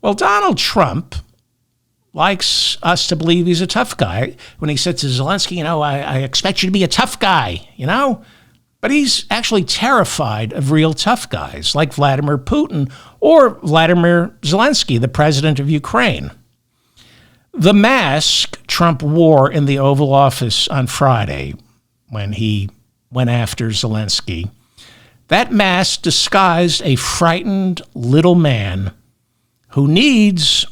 Well, Donald Trump likes us to believe he's a tough guy. When he said to Zelensky, I expect you to be a tough guy, But he's actually terrified of real tough guys like Vladimir Putin or Vladimir Zelensky, the president of Ukraine. The mask Trump wore in the Oval Office on Friday when he went after Zelensky, that mask disguised a frightened little man who needs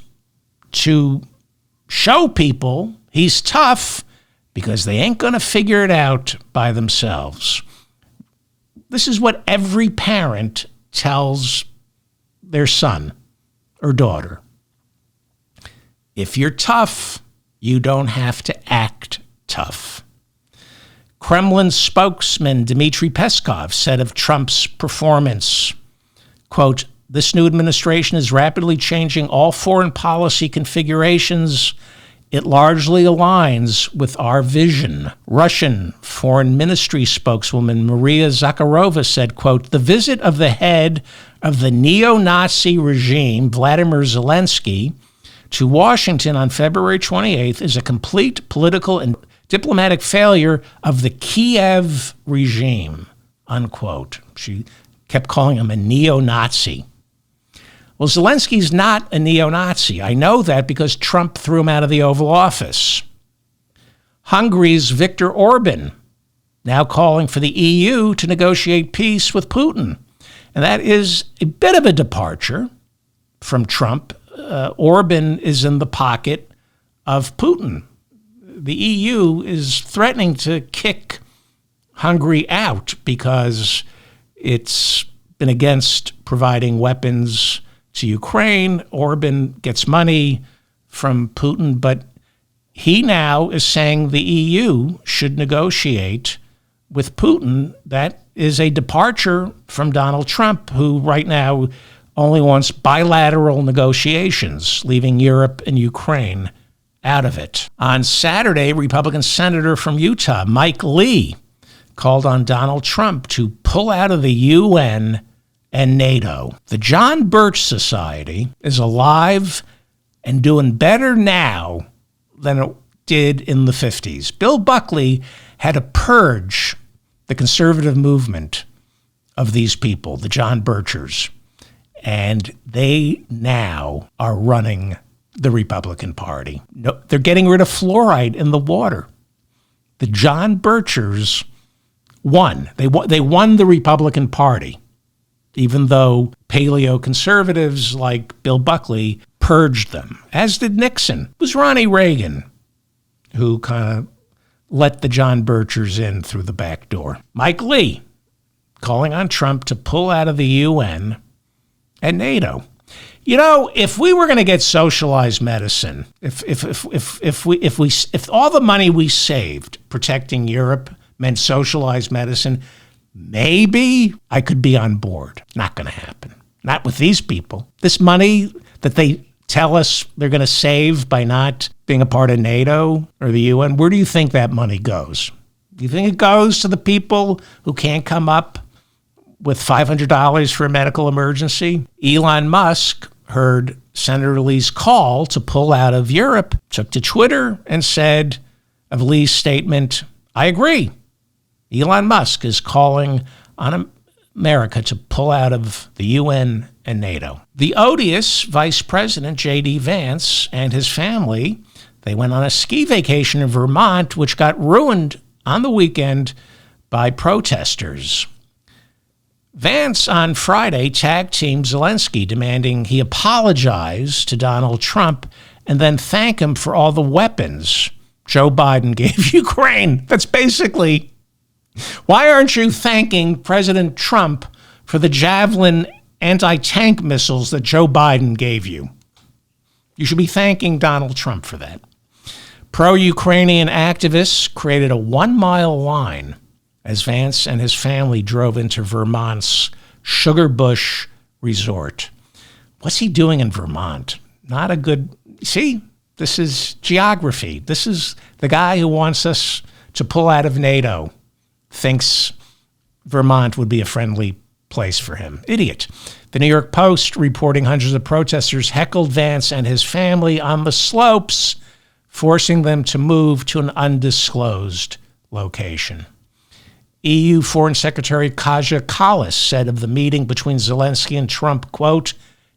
to show people he's tough because they ain't going to figure it out by themselves. This is what every parent tells their son or daughter. If you're tough, you don't have to act tough. Kremlin spokesman Dmitry Peskov said of Trump's performance, quote, "This new administration is rapidly changing all foreign policy configurations. It largely aligns with our vision." Russian Foreign Ministry spokeswoman Maria Zakharova said, quote, "The visit of the head of the neo-Nazi regime, Vladimir Zelensky, to Washington on February 28th is a complete political and diplomatic failure of the Kiev regime," unquote. She kept calling him a neo-Nazi. Well, Zelensky's not a neo-Nazi. I know that because Trump threw him out of the Oval Office. Hungary's Viktor Orban now calling for the EU to negotiate peace with Putin. And that is a bit of a departure from Trump. Orban is in the pocket of Putin. The EU is threatening to kick Hungary out because it's been against providing weapons to Ukraine. Orban gets money from Putin, but he now is saying the EU should negotiate with Putin. That is a departure from Donald Trump, who right now only wants bilateral negotiations, leaving Europe and Ukraine out of it. On Saturday, Republican Senator from Utah, Mike Lee, called on Donald Trump to pull out of the UN and NATO. The John Birch Society is alive and doing better now than it did in the 50s. Bill Buckley had to purge the conservative movement of these people, the John Birchers, and they now are running the Republican Party. No, they're getting rid of fluoride in the water. The John Birchers won. They won the Republican Party, even though paleo-conservatives like Bill Buckley purged them, as did Nixon. It was Ronnie Reagan who kind of let the John Birchers in through the back door. Mike Lee calling on Trump to pull out of the UN and NATO. If we were going to get socialized medicine, if all the money we saved protecting Europe meant socialized medicine, maybe I could be on board. Not going to happen. Not with these people. This money that they tell us they're going to save by not being a part of NATO or the UN, where do you think that money goes? Do you think it goes to the people who can't come up with $500 for a medical emergency? Elon Musk heard Senator Lee's call to pull out of Europe, took to Twitter and said of Lee's statement, "I agree. Elon Musk is calling on America to pull out of the UN and NATO." The odious Vice President J.D. Vance and his family, they went on a ski vacation in Vermont, which got ruined on the weekend by protesters. Vance on Friday tag-teamed Zelensky, demanding he apologize to Donald Trump and then thank him for all the weapons Joe Biden gave Ukraine. That's basically, why aren't you thanking President Trump for the Javelin anti-tank missiles that Joe Biden gave you? You should be thanking Donald Trump for that. Pro-Ukrainian activists created a 1-mile line as Vance and his family drove into Vermont's Sugar Bush Resort. What's he doing in Vermont? Not a good... See, this is geography. This is the guy who wants us to pull out of NATO, thinks Vermont would be a friendly place for him. Idiot. The New York Post reporting hundreds of protesters heckled Vance and his family on the slopes, forcing them to move to an undisclosed location. EU Foreign Secretary Kaja Kallas said of the meeting between Zelensky and Trump, quote,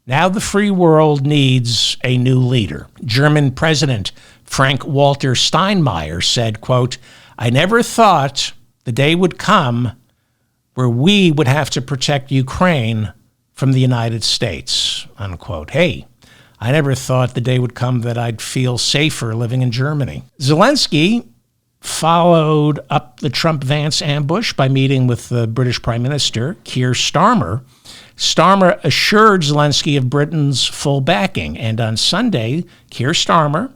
"Now the free world needs a new leader." German President Frank-Walter Steinmeier said, quote, "I never thought the day would come where we would have to protect Ukraine from the United States," unquote. Hey, I never thought the day would come that I'd feel safer living in Germany. Zelensky followed up the Trump-Vance ambush by meeting with the British Prime Minister, Keir Starmer. Starmer assured Zelensky of Britain's full backing, and on Sunday, Keir Starmer,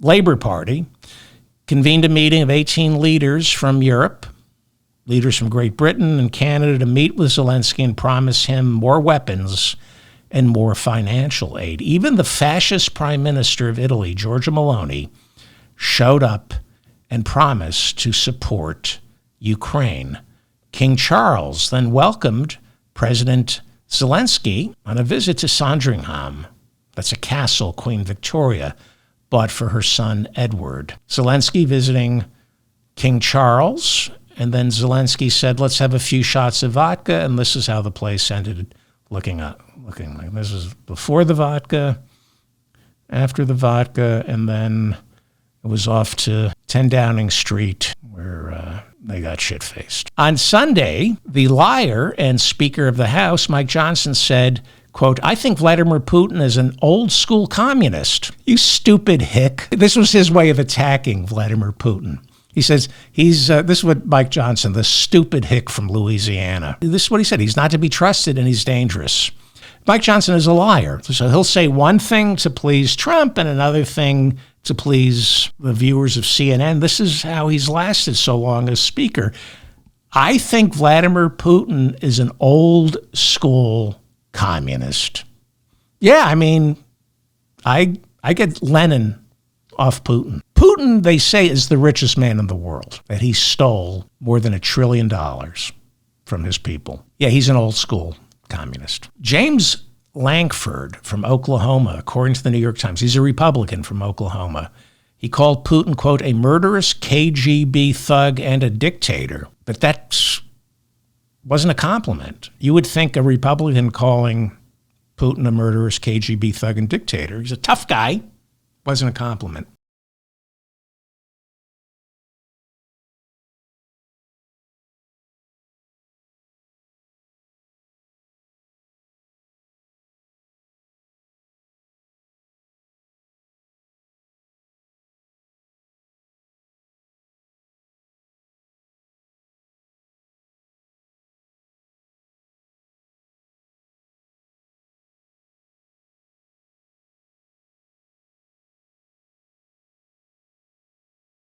Labour Party, convened a meeting of 18 leaders from Europe, leaders from Great Britain and Canada, to meet with Zelensky and promise him more weapons and more financial aid. Even the fascist Prime Minister of Italy, Giorgia Meloni, showed up and promised to support Ukraine. King Charles then welcomed President Zelensky on a visit to Sandringham. That's a castle Queen Victoria bought for her son Edward. Zelensky visiting King Charles, and then Zelensky said, "Let's have a few shots of vodka," and this is how the place ended looking like this is before the vodka, after the vodka, and then it was off to 10 Downing Street where they got shit-faced. On Sunday, the liar and Speaker of the House, Mike Johnson, said, quote, "I think Vladimir Putin is an old-school communist." You stupid hick. This was his way of attacking Vladimir Putin. He says this is what Mike Johnson, the stupid hick from Louisiana. This is what he said. He's not to be trusted and he's dangerous. Mike Johnson is a liar. So he'll say one thing to please Trump and another thing to please the viewers of CNN. This is how he's lasted so long as Speaker. I think Vladimir Putin is an old school communist. Yeah, I mean, I get Lenin off Putin. Putin, they say, is the richest man in the world, that he stole more than $1 trillion from his people. Yeah, he's an old school communist. James Lankford from Oklahoma, according to the New York Times, he's a Republican from Oklahoma. He called Putin, quote, "a murderous KGB thug and a dictator." But that wasn't a compliment. You would think a Republican calling Putin a murderous KGB thug and dictator. He's a tough guy. Wasn't a compliment.